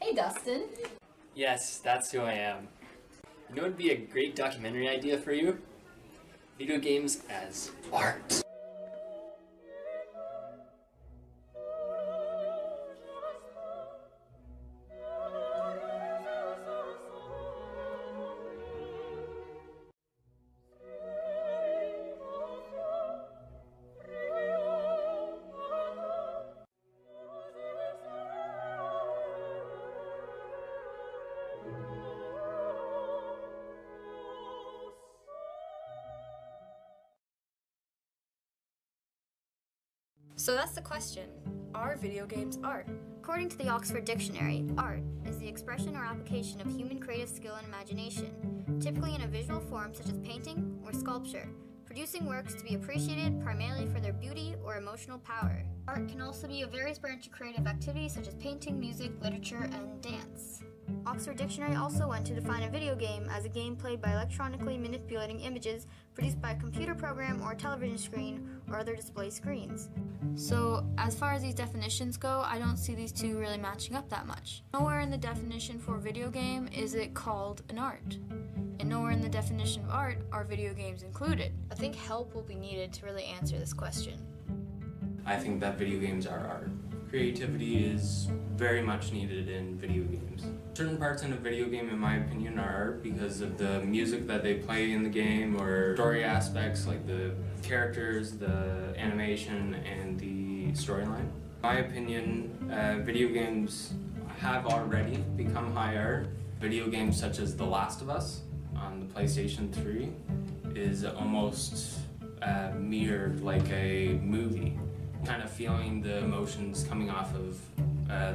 Hey, Dustin. Yes, that's who I am. You know what would be a great documentary idea for you? Video games as art. So that's the question. Are video games art? According to the Oxford Dictionary, art is the expression or application of human creative skill and imagination, typically in a visual form such as painting or sculpture, producing works to be appreciated primarily for their beauty or emotional power. Art can also be a various branch of creative activity such as painting, music, literature, and dance. Oxford Dictionary also went to define a video game as a game played by electronically manipulating images produced by a computer program or a television screen or other display screens. So, as far as these definitions go, I don't see these two really matching up that much. Nowhere in the definition for video game is it called an art. And nowhere in the definition of art are video games included. I think help will be needed to really answer this question. I think that video games are art. Creativity is very much needed in video games. Certain parts in a video game, in my opinion, are art because of the music that they play in the game or story aspects like the characters, the animation, and the storyline. In my opinion, video games have already become high art. Video games such as The Last of Us on the PlayStation 3 is almost mirrored like a movie. Kind of feeling the emotions coming off of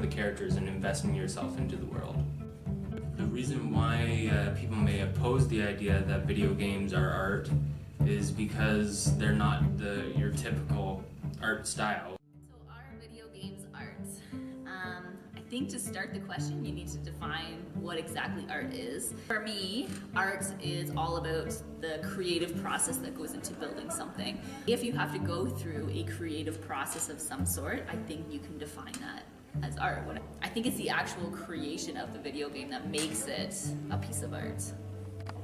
the characters and investing yourself into the world. The reason why people may oppose the idea that video games are art is because they're not your typical art style. So are video games art? I think to start the question, you need to define what exactly art is. For me, art is all about the creative process that goes into building something. If you have to go through a creative process of some sort, I think you can define that as art. I think it's the actual creation of the video game that makes it a piece of art.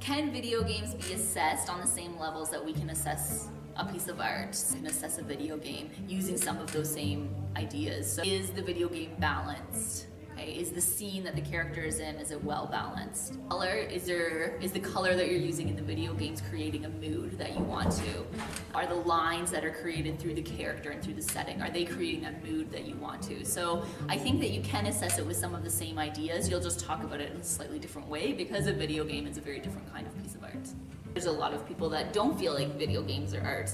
Can video games be assessed on the same levels that we can assess a piece of art? We can assess a video game using some of those same ideas. So is the video game balanced? Okay, is the scene that the character is in, is it well balanced? Color, is the color that you're using in the video games creating a mood that you want to? Are the lines that are created through the character and through the setting, are they creating that mood that you want to? So I think that you can assess it with some of the same ideas, you'll just talk about it in a slightly different way because a video game is a very different kind of piece of art. There's a lot of people that don't feel like video games are art.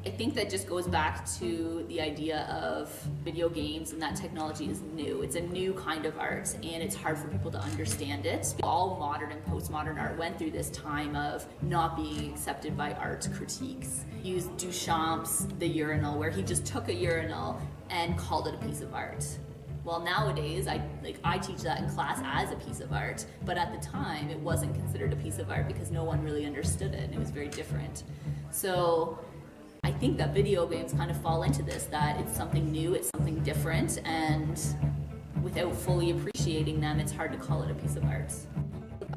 I think that just goes back to the idea of video games and that technology is new. It's a new kind of art and it's hard for people to understand it. All modern and postmodern art went through this time of not being accepted by art critiques. Use Duchamp's The Urinal, where he just took a urinal and called it a piece of art. Well, nowadays, I teach that in class as a piece of art, but at the time, it wasn't considered a piece of art because no one really understood it, and it was very different. So I think that video games kind of fall into this, that it's something new, it's something different, and without fully appreciating them, it's hard to call it a piece of art.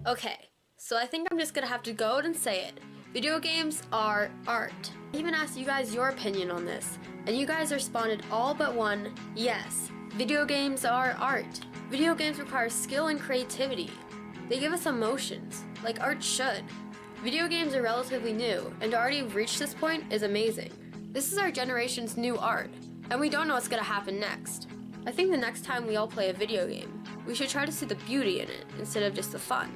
Okay, so I think I'm just gonna have to go out and say it. Video games are art. I even asked you guys your opinion on this, and you guys responded all but one, yes. Video games are art. Video games require skill and creativity. They give us emotions, like art should. Video games are relatively new, and to already have reached this point is amazing. This is our generation's new art, and we don't know what's gonna happen next. I think the next time we all play a video game, we should try to see the beauty in it instead of just the fun.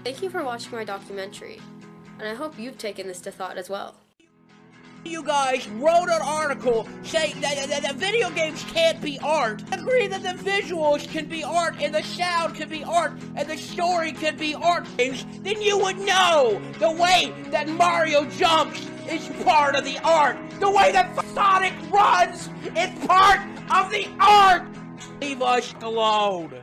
Thank you for watching my documentary, and I hope you've taken this to thought as well. You guys wrote an article saying that video games can't be art. Agree that the visuals can be art, and the sound can be art, and the story can be art. Then you would know the way that Mario jumps is part of the art. The way that Sonic runs is part of the art. Leave us alone.